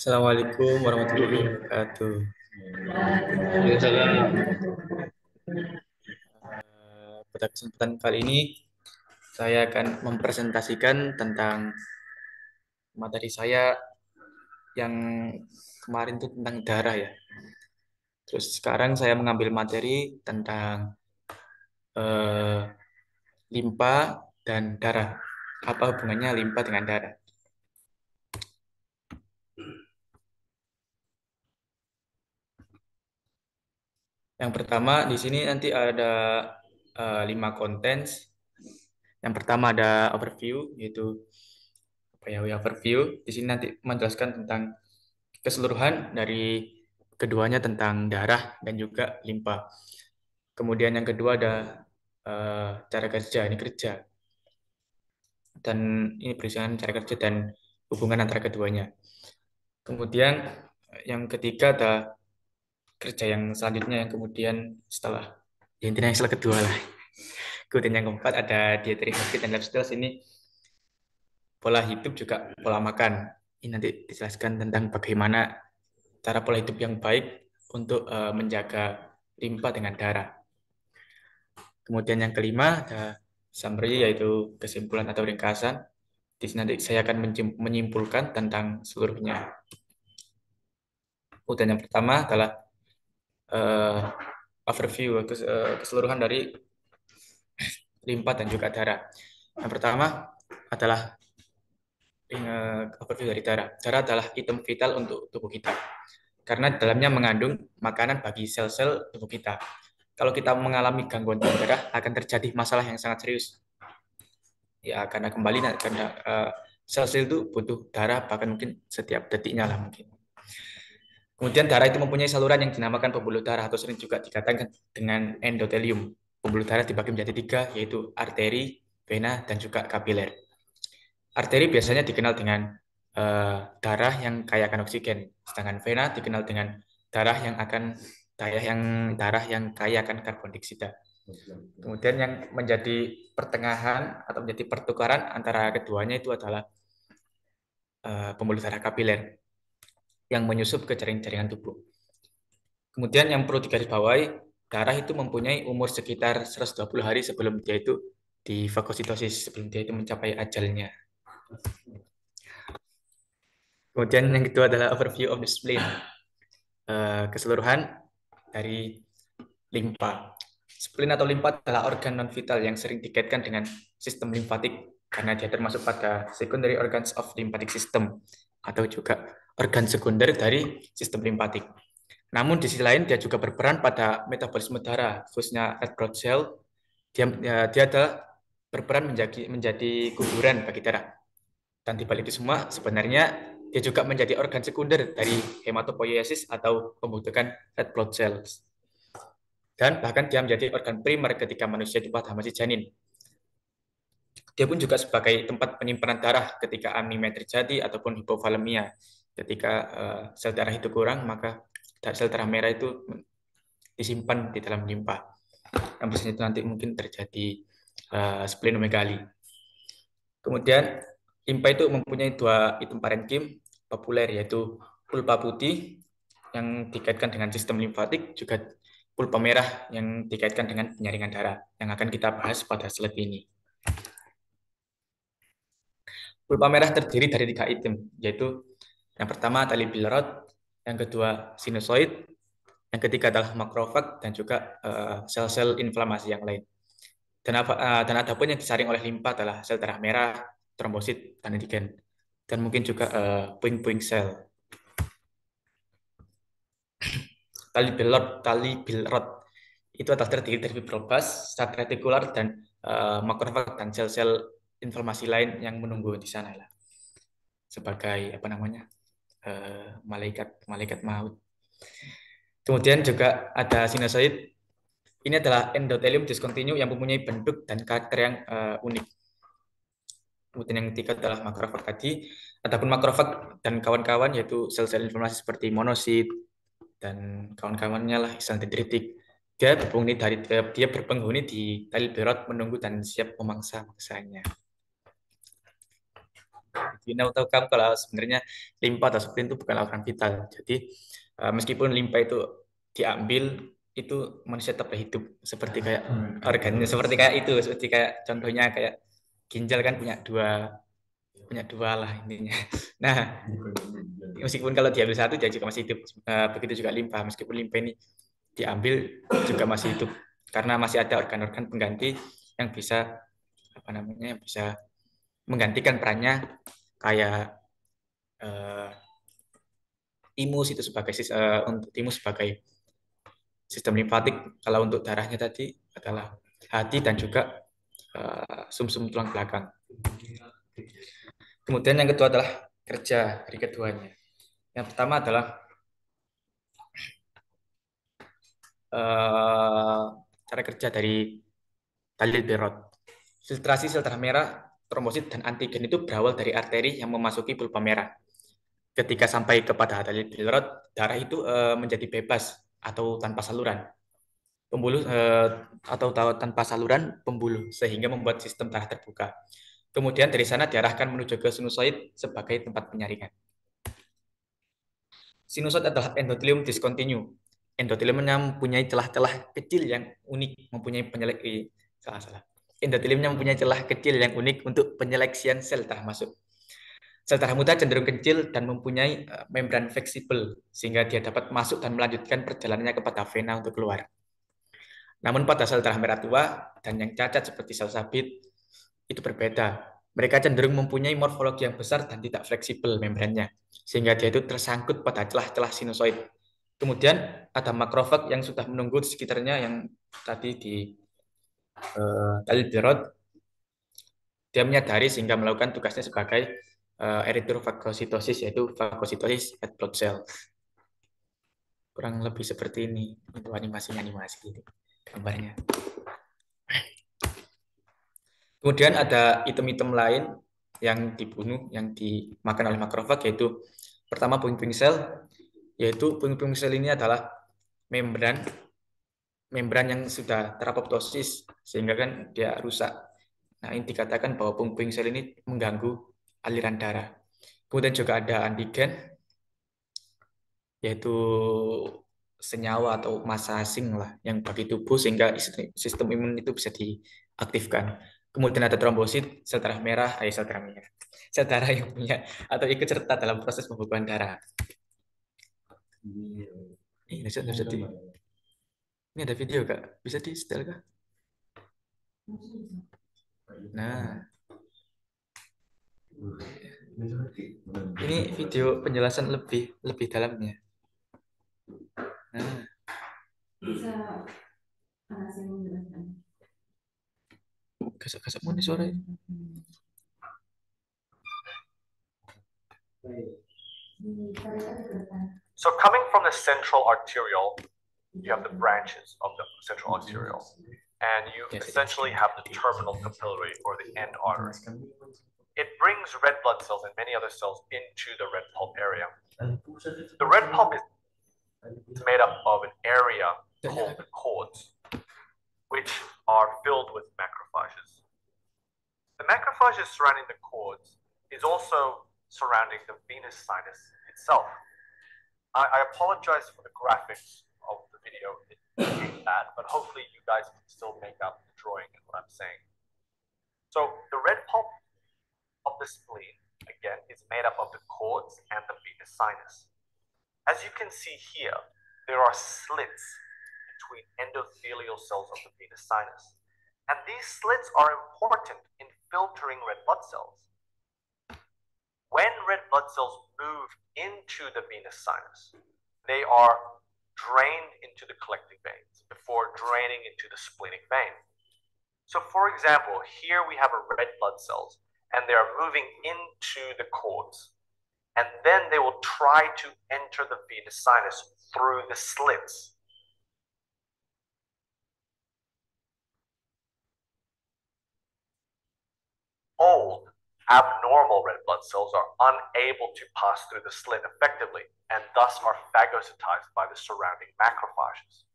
Assalamualaikum warahmatullahi wabarakatuh. Waalaikumsalam. Pada kesempatan kali ini, saya akan mempresentasikan tentang materi saya yang kemarin itu tentang darah ya. Terus sekarang saya mengambil materi tentang eh, limpa dan darah. Apa hubungannya limpa dengan darah? Yang pertama di sini nanti ada 5 contents. Yang pertama ada overview, yaitu apa ya, overview. Di sini nanti menjelaskan tentang keseluruhan dari keduanya tentang darah dan juga limpa. Kemudian yang kedua ada cara kerja, ini kerja. Dan ini berdasarkan cara kerja dan hubungan antara keduanya. Kemudian yang ketiga ada kerja yang selanjutnya yang kemudian setelah ya intinya yang setelah kedua lah. Kemudian yang keempat ada dietary habit dan lifestyle. Ini pola hidup juga pola makan. Ini nanti dijelaskan tentang bagaimana cara pola hidup yang baik untuk menjaga limpa dengan darah. Kemudian yang kelima ada summary, yaitu kesimpulan atau ringkasan. Di sini nanti saya akan menyimpulkan tentang seluruhnya. Kemudian yang pertama adalah eh, overview, keseluruhan dari limpa dan juga darah. Yang pertama adalah overview dari darah. Darah adalah item vital untuk tubuh kita karena dalamnya mengandung makanan bagi sel-sel tubuh kita. Kalau kita mengalami gangguan darah, akan terjadi masalah yang sangat serius. Ya, karena kembali karena sel-sel itu butuh darah bahkan mungkin setiap detiknya lah mungkin. Kemudian darah itu mempunyai saluran yang dinamakan pembuluh darah atau sering juga dikatakan dengan endotelium. Pembuluh darah dibagi menjadi 3, yaitu arteri, vena, dan juga kapiler. Arteri biasanya dikenal dengan darah yang kaya akan oksigen, sedangkan vena dikenal dengan darah yang akan darah yang kaya akan karbon dioksida. Kemudian yang menjadi pertengahan atau menjadi pertukaran antara keduanya itu adalah pembuluh darah kapiler yang menyusup ke jaring-jaringan tubuh. Kemudian yang perlu digarisbawahi, darah itu mempunyai umur sekitar 120 hari sebelum dia itu difagositosis, sebelum dia itu mencapai ajalnya. Kemudian yang kedua adalah overview of the spleen, keseluruhan dari limpa. Spleen atau limpa adalah organ non vital yang sering dikaitkan dengan sistem limfatik karena dia termasuk pada secondary organs of lymphatic system atau juga organ sekunder dari sistem limfatik. Namun di sisi lain dia juga berperan pada metabolisme darah, khususnya red blood cell. Dia adalah berperan menjadi kuburan bagi darah. Dan di balik itu semua sebenarnya dia juga menjadi organ sekunder dari hematopoiesis atau pembentukan red blood cells. Dan bahkan dia menjadi organ primer ketika manusia itu pada masih janin. Dia pun juga sebagai tempat penyimpanan darah ketika anemia terjadi ataupun hipovolemia. Ketika sel darah itu kurang, maka sel darah merah itu disimpan di dalam limpa. Yang biasanya itu nanti mungkin terjadi splenomegali. Kemudian limpa itu mempunyai 2 item parenkim populer, yaitu pulpa putih yang dikaitkan dengan sistem limfatik, juga pulpa merah yang dikaitkan dengan penyaringan darah yang akan kita bahas pada slide ini. Pulpa merah terdiri dari 3 item, yaitu yang pertama tali bilrod, yang kedua sinusoid, yang ketiga adalah makrofag dan juga sel-sel inflamasi yang lain. Dan ada pun yang disaring oleh limpa adalah sel darah merah, trombosit, dan antigen. Dan mungkin juga puing-puing sel. Tali bilrod itu adalah terdiri dari fibroblas, sat retikular, dan makrofag dan sel-sel inflamasi lain yang menunggu di sana lah. Sebagai apa namanya, malaikat malaikat maut. Kemudian juga ada sinusoid. Ini adalah endotelium discontinue yang mempunyai bentuk dan karakter yang unik. Kemudian yang ketiga adalah makrofag tadi. Adapun makrofag dan kawan-kawan yaitu sel-sel inflamasi seperti monosit dan kawan-kawannya lah, sel dendritik. Dia berpenghuni di tali berot menunggu dan siap memangsa mangsanya. Tahu kamu kalau sebenarnya limpa atau spleen itu bukan organ vital. Jadi meskipun limpa itu diambil, itu manusia tetap hidup seperti kayak organnya, seperti kayak itu, seperti kayak contohnya kayak ginjal kan punya dua lah intinya. Nah, meskipun kalau diambil satu dia juga masih hidup. Begitu juga limpa, meskipun limpa ini diambil juga masih hidup karena masih ada organ-organ pengganti yang bisa apa namanya yang bisa menggantikan perannya kayak uh, timus itu sebagai untuk timus sebagai sistem limfatik. Kalau untuk darahnya tadi adalah hati dan juga sumsum tulang belakang. Kemudian yang kedua adalah kerja dari keduanya. Yang pertama adalah uh, cara kerja dari talil berod. Filtrasi sel darah merah, trombosit dan antigen itu berawal dari arteri yang memasuki pulpa merah. Ketika sampai kepada talil berod, darah itu menjadi bebas atau tanpa saluran. Pembuluh atau tanpa saluran pembuluh sehingga membuat sistem darah terbuka. Kemudian dari sana diarahkan menuju ke sinusoid sebagai tempat penyaringan. Sinusoid adalah endotelium discontinue. Endoteliumnya mempunyai celah-celah kecil yang unik, mempunyai salah. Endoteliumnya mempunyai celah kecil yang unik untuk penyeleksian sel darah masuk. Sel darah muda cenderung kecil dan mempunyai membran fleksibel sehingga dia dapat masuk dan melanjutkan perjalanannya kepada vena untuk keluar. Namun pada sel darah merah tua dan yang cacat seperti sel sabit itu berbeda. Mereka cenderung mempunyai morfologi yang besar dan tidak fleksibel membrannya, sehingga dia itu tersangkut pada celah-celah sinusoid. Kemudian ada makrofag yang sudah menunggu di sekitarnya yang tadi di Talibirot. Dia menyadari sehingga melakukan tugasnya sebagai eritrofagositosis, yaitu fagositosis red blood cell. Kurang lebih seperti ini. Itu animasi-animasi gitu gambarnya. Kemudian ada item-item lain yang dibunuh, yang dimakan oleh makrofag, yaitu pertama puing-puing sel, yaitu puing-puing sel ini adalah membran yang sudah terapoptosis sehingga kan dia rusak. Nah, ini dikatakan bahwa puing-puing sel ini mengganggu aliran darah. Kemudian juga ada antigen, yaitu senyawa atau massa asing lah yang bagi tubuh sehingga sistem imun itu bisa diaktifkan. Kemudian ada trombosit, sel darah merah, sel darah merah, sel darah yang punya atau ikut serta dalam proses pembukaan darah. Ini ada video kak, bisa di setel kak? Nah, ini video penjelasan lebih dalamnya. Nah, bisa gasak-gasak mana suara ini? So coming from the central arteriole, you have the branches of the central arteriole, and you essentially have the terminal capillary or the end artery. It brings red blood cells and many other cells into the red pulp area. The red pulp is made up of an area called the cords, which are filled with macrophages. The macrophages surrounding the cords is also surrounding the venous sinus itself. I apologize for the graphics of the video. It's bad, but hopefully you guys can still make out the drawing and what I'm saying. So the red pulp of the spleen, again, is made up of the cords and the venous sinus. As you can see here, there are slits between endothelial cells of the venous sinus. And these slits are important in filtering red blood cells. When red blood cells move into the venous sinus, they are drained into the collecting veins before draining into the splenic vein. So for example, here we have a red blood cells and they are moving into the cords. And then they will try to enter the venous sinus through the slits. Old, abnormal red blood cells are unable to pass through the slit effectively and thus are phagocytized by the surrounding macrophages.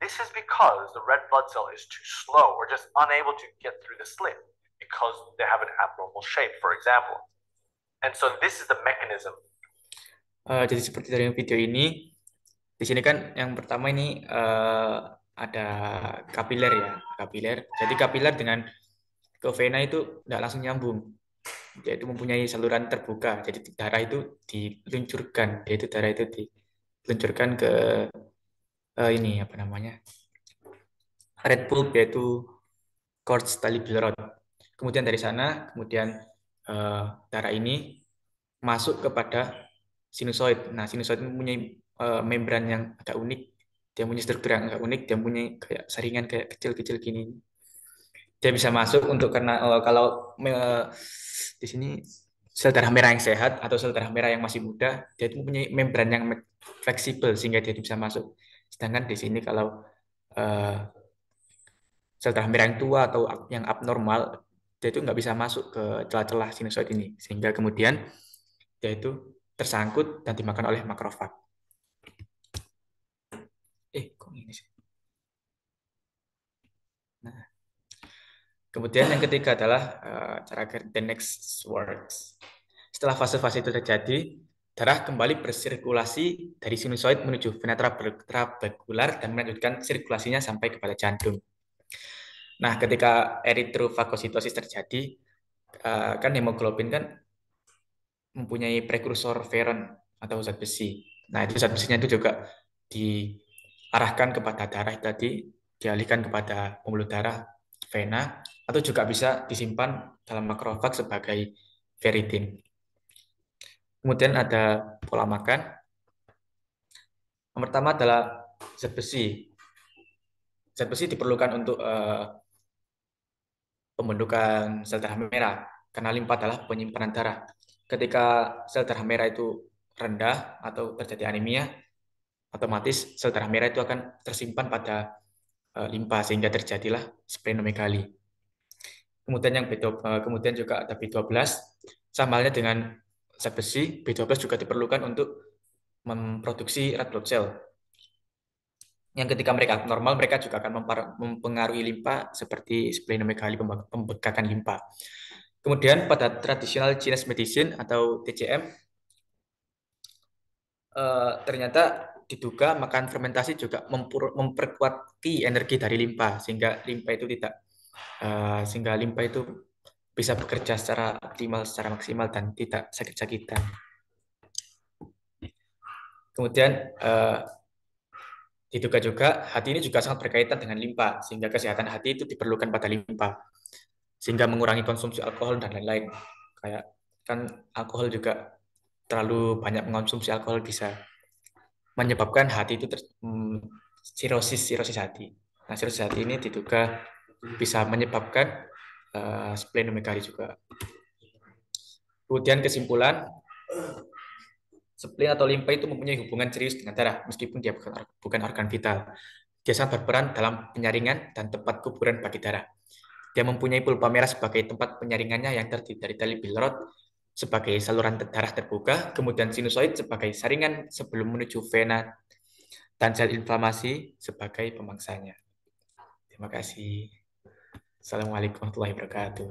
This is because the red blood cell is too slow or just unable to get through the slit because they have an abnormal shape, for example. And so this is the mechanism. Jadi seperti dari video ini, di sini kan yang pertama ini ada kapiler ya, kapiler. Jadi kapiler dengan ke vena itu tidak langsung nyambung. Dia itu mempunyai saluran terbuka. Jadi darah itu diluncurkan, yaitu darah itu diluncurkan ke ini apa namanya? Red bulb yaitu Cords tali Bilrod. Kemudian dari sana, kemudian darah ini masuk kepada sinusoid. Nah, sinusoid mempunyai membran yang agak unik. Dia punya struktur yang agak unik. Dia punya kayak saringan kayak kecil-kecil gini. Dia bisa masuk untuk karena kalau di sini sel darah merah yang sehat atau sel darah merah yang masih muda, dia itu mempunyai membran yang fleksibel sehingga dia bisa masuk. Sedangkan di sini kalau eh, sel darah merah yang tua atau yang abnormal, dia itu nggak bisa masuk ke celah-celah sinusoid ini, sehingga kemudian dia itu tersangkut dan dimakan oleh makrofag. Kok ini sih? Nah, kemudian yang ketiga adalah cara the next works. Setelah fase-fase itu terjadi, darah kembali bersirkulasi dari sinusoid menuju vena trabecular dan melanjutkan sirkulasinya sampai kepada jantung. Nah, ketika eritrofagositosis terjadi, kan hemoglobin kan mempunyai prekursor feron atau zat besi. Nah, itu zat besinya itu juga diarahkan kepada darah tadi, dialihkan kepada pembuluh darah vena, atau juga bisa disimpan dalam makrofag sebagai ferritin. Kemudian ada pola makan. Yang pertama adalah zat besi. Zat besi diperlukan untuk pembentukan sel darah merah, karena limpa adalah penyimpanan darah. Ketika sel darah merah itu rendah atau terjadi anemia, otomatis sel darah merah itu akan tersimpan pada limpa sehingga terjadilah splenomegali. Kemudian juga ada B12, sama halnya dengan zat besi, B12 juga diperlukan untuk memproduksi red blood cell. Yang ketika mereka normal, mereka juga akan mempengaruhi limpa seperti splenomegali, pembekakan limpa. Kemudian pada tradisional Chinese medicine atau TCM, ternyata diduga makan fermentasi juga memperkuat energi dari limpa sehingga limpa itu bisa bekerja secara optimal, secara maksimal dan tidak sakit-sakitan. Kemudian diduga juga hati ini juga sangat berkaitan dengan limpa, sehingga kesehatan hati itu diperlukan pada limpa, sehingga mengurangi konsumsi alkohol dan lain-lain. Kayak kan alkohol juga terlalu banyak mengonsumsi alkohol bisa menyebabkan hati itu sirosis hati. Nah, sirosis hati ini diduga bisa menyebabkan splenomegali juga. Kemudian kesimpulan, spleen atau limpa itu mempunyai hubungan serius dengan darah, meskipun dia bukan organ vital. Dia sangat berperan dalam penyaringan dan tempat kuburan bagi darah. Dia mempunyai pulpa merah sebagai tempat penyaringannya yang terdiri dari tali Bilrod sebagai saluran darah terbuka, kemudian sinusoid sebagai saringan sebelum menuju vena, dan sel inflamasi sebagai pemangsanya. Terima kasih. Assalamualaikum warahmatullahi wabarakatuh.